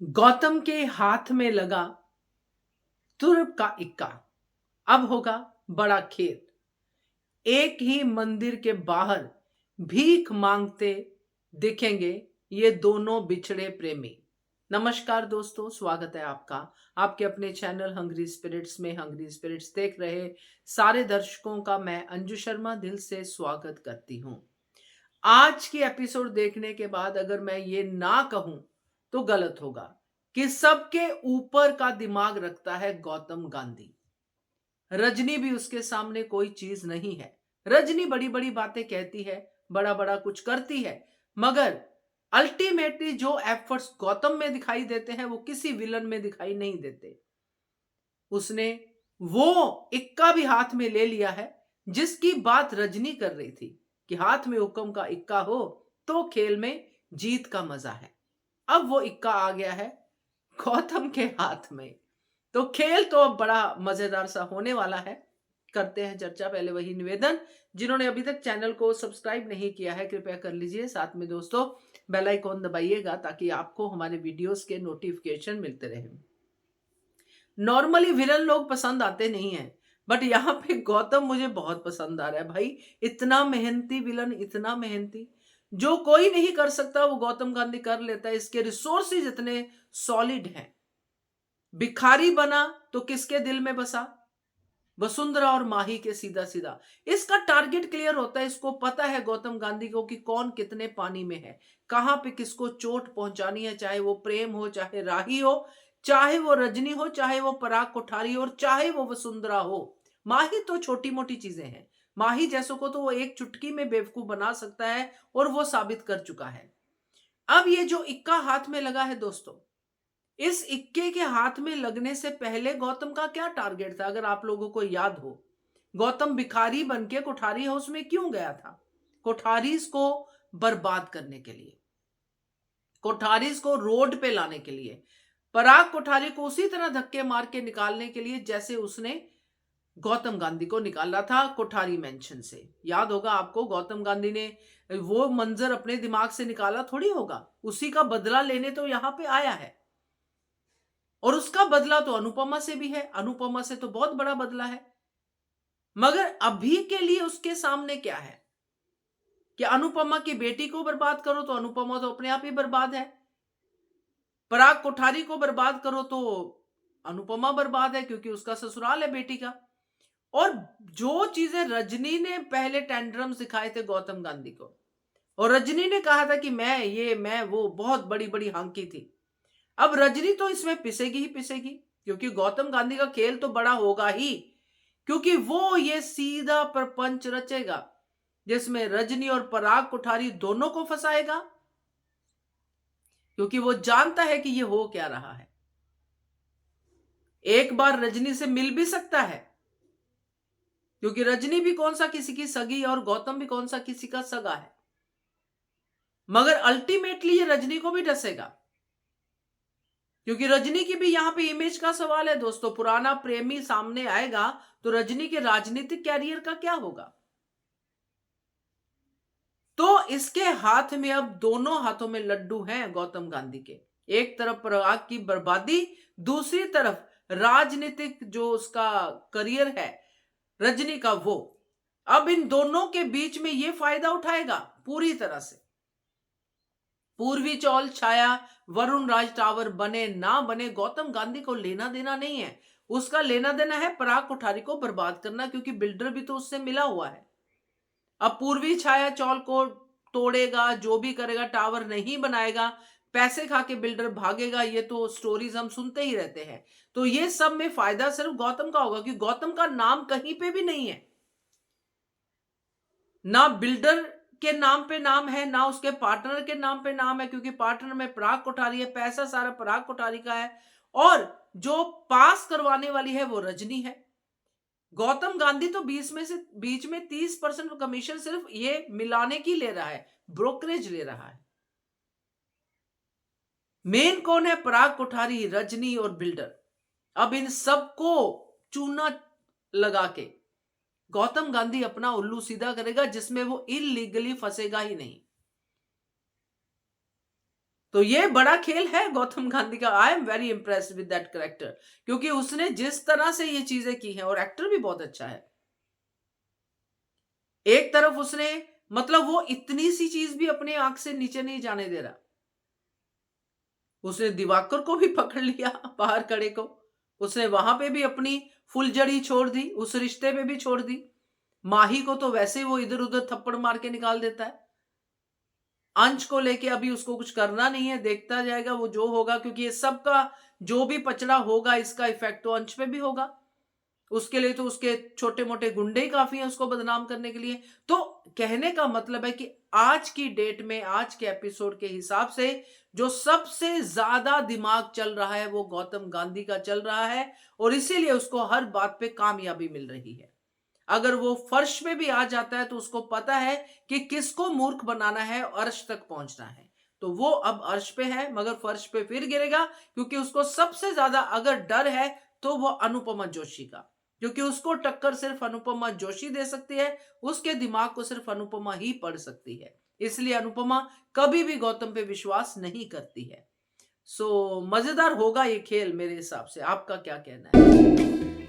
गौतम के हाथ में लगा तुर्क का इक्का। अब होगा बड़ा खेल। एक ही मंदिर के बाहर भीख मांगते दिखेंगे ये दोनों बिछड़े प्रेमी। नमस्कार दोस्तों, स्वागत है आपका आपके अपने चैनल हंग्री स्पिरिट्स में। हंग्री स्पिरिट्स देख रहे सारे दर्शकों का मैं अंजू शर्मा दिल से स्वागत करती हूं। आज की एपिसोड देखने के बाद अगर मैं ये ना कहूं तो गलत होगा कि सबके ऊपर का दिमाग रखता है गौतम गांधी। रजनी भी उसके सामने कोई चीज नहीं है। रजनी बड़ी बड़ी बातें कहती है, बड़ा बड़ा कुछ करती है, मगर अल्टीमेटली जो एफर्ट्स गौतम में दिखाई देते हैं वो किसी विलन में दिखाई नहीं देते। उसने वो इक्का भी हाथ में ले लिया है जिसकी बात रजनी कर रही थी कि हाथ में हुक्म का इक्का हो तो खेल में जीत का मजा है। अब वो इक्का आ गया है गौतम के हाथ में, तो खेल तो अब बड़ा मजेदार सा होने वाला है। करते हैं चर्चा। पहले वही निवेदन, जिन्होंने अभी तक चैनल को सब्सक्राइब नहीं किया है कृपया कर लीजिए, साथ में दोस्तों बेल आइकॉन दबाइएगा ताकि आपको हमारे वीडियोस के नोटिफिकेशन मिलते रहे। नॉर्मली विलन लोग पसंद आते नहीं है, बट यहाँ पे गौतम मुझे बहुत पसंद आ रहा है भाई। इतना मेहनती विलन, इतना मेहनती, जो कोई नहीं कर सकता वो गौतम गांधी कर लेता है। इसके रिसोर्सेज इतने सॉलिड हैं। भिखारी बना तो किसके दिल में बसा? वसुंधरा और माही के। सीधा सीधा इसका टारगेट क्लियर होता है। इसको पता है गौतम गांधी को कि कौन कितने पानी में है, कहां पे किसको चोट पहुंचानी है, चाहे वो प्रेम हो, चाहे राही हो, चाहे वो रजनी हो, चाहे वो पराग कोठारी हो, और चाहे वो वसुंधरा हो। माही तो छोटी मोटी चीजें हैं। माही जैसों को तो वो एक चुटकी में बेवकूफ बना सकता है और वो साबित कर चुका है। अब ये जो इक्का हाथ में लगा है दोस्तों, इस इक्के के हाथ में लगने से पहले गौतम का क्या टारगेट था अगर आप लोगों को याद हो? गौतम भिखारी बनके कोठारी हाउस में क्यों गया था? कोठारीज को बर्बाद करने के लिए, कोठारीज को रोड पे लाने के लिए, पराग कोठारी को उसी तरह धक्के मार के निकालने के लिए जैसे उसने गौतम गांधी को निकाला था कोठारी मेंशन से। याद होगा आपको, गौतम गांधी ने वो मंजर अपने दिमाग से निकाला थोड़ी होगा, उसी का बदला लेने तो यहां पे आया है। और उसका बदला तो अनुपमा से भी है, अनुपमा से तो बहुत बड़ा बदला है। मगर अभी के लिए उसके सामने क्या है कि अनुपमा की बेटी को बर्बाद करो तो अनुपमा तो अपने आप ही बर्बाद है, पराग कोठारी को बर्बाद करो तो अनुपमा बर्बाद है क्योंकि उसका ससुराल है बेटी का। और जो चीजें रजनी ने पहले टेंड्रम्स दिखाए थे गौतम गांधी को, और रजनी ने कहा था कि मैं वो बहुत बड़ी बड़ी हांकी थी। अब रजनी तो इसमें पिसेगी ही पिसेगी क्योंकि गौतम गांधी का खेल तो बड़ा होगा ही, क्योंकि वो ये सीधा प्रपंच रचेगा जिसमें रजनी और पराग कोठारी दोनों को फंसाएगा, क्योंकि वो जानता है कि ये हो क्या रहा है। एक बार रजनी से मिल भी सकता है क्योंकि रजनी भी कौन सा किसी की सगी और गौतम भी कौन सा किसी का सगा है, मगर अल्टीमेटली ये रजनी को भी डसेगा क्योंकि रजनी की भी यहां पे इमेज का सवाल है दोस्तों। पुराना प्रेमी सामने आएगा तो रजनी के राजनीतिक कैरियर का क्या होगा? तो इसके हाथ में अब दोनों हाथों में लड्डू हैं गौतम गांधी के। एक तरफ पराग की बर्बादी, दूसरी तरफ राजनीतिक जो उसका करियर है रजनी का, वो अब इन दोनों के बीच में ये फायदा उठाएगा पूरी तरह से। पूर्वी चौल छाया, वरुण राज टावर बने ना बने, गौतम गांधी को लेना देना नहीं है। उसका लेना देना है पराग कोठारी को बर्बाद करना, क्योंकि बिल्डर भी तो उससे मिला हुआ है। अब पूर्वी छाया चौल को तोड़ेगा, जो भी करेगा, टावर नहीं बनाएगा, पैसे खा के बिल्डर भागेगा, ये तो स्टोरीज हम सुनते ही रहते हैं। तो ये सब में फायदा सिर्फ गौतम का होगा क्योंकि गौतम का नाम कहीं पे भी नहीं है, ना बिल्डर के नाम पे नाम है, ना उसके पार्टनर के नाम पे नाम है, क्योंकि पार्टनर में पराग कोठारी है, पैसा सारा पराग कोठारी का है, और जो पास करवाने वाली है वो रजनी है। गौतम गांधी तो बीच में 30% कमीशन सिर्फ ये मिलाने की ले रहा है, ब्रोकरेज ले रहा है। मेन कौन है? पराग कोठारी, रजनी और बिल्डर। अब इन सबको चूना लगा के गौतम गांधी अपना उल्लू सीधा करेगा जिसमें वो इलीगली फंसेगा ही नहीं। तो ये बड़ा खेल है गौतम गांधी का। I am very impressed with that character, क्योंकि उसने जिस तरह से ये चीजें की हैं, और एक्टर भी बहुत अच्छा है। एक तरफ उसने, मतलब वो इतनी सी चीज भी अपने आंख से नीचे नहीं जाने दे रहा। उसने दिवाकर को भी पकड़ लिया, बाहर खड़े को। उसने वहां पे भी अपनी फुलझड़ी छोड़ दी, उस रिश्ते पे भी छोड़ दी। माही को तो वैसे ही वो इधर उधर थप्पड़ मार के निकाल देता है। अंश को लेके अभी उसको कुछ करना नहीं है, देखता जाएगा वो जो होगा, क्योंकि ये सब का जो भी पचड़ा होगा इसका इफेक्ट तो अंश पे भी होगा। उसके लिए तो उसके छोटे मोटे गुंडे ही काफी हैं उसको बदनाम करने के लिए। तो कहने का मतलब है कि आज की डेट में, आज के एपिसोड के हिसाब से जो सबसे ज्यादा दिमाग चल रहा है वो गौतम गांधी का चल रहा है, और इसीलिए उसको हर बात पे कामयाबी मिल रही है। अगर वो फर्श पे भी आ जाता है तो उसको पता है कि किसको मूर्ख बनाना है, अर्श तक पहुंचना है। तो वो अब अर्श पे है, मगर फर्श पे फिर गिरेगा, क्योंकि उसको सबसे ज्यादा अगर डर है तो वो अनुपमा जोशी का, क्योंकि उसको टक्कर सिर्फ अनुपमा जोशी दे सकती है। उसके दिमाग को सिर्फ अनुपमा ही पढ़ सकती है, इसलिए अनुपमा कभी भी गौतम पे विश्वास नहीं करती है। सो मजेदार होगा ये खेल मेरे हिसाब से। आपका क्या कहना है?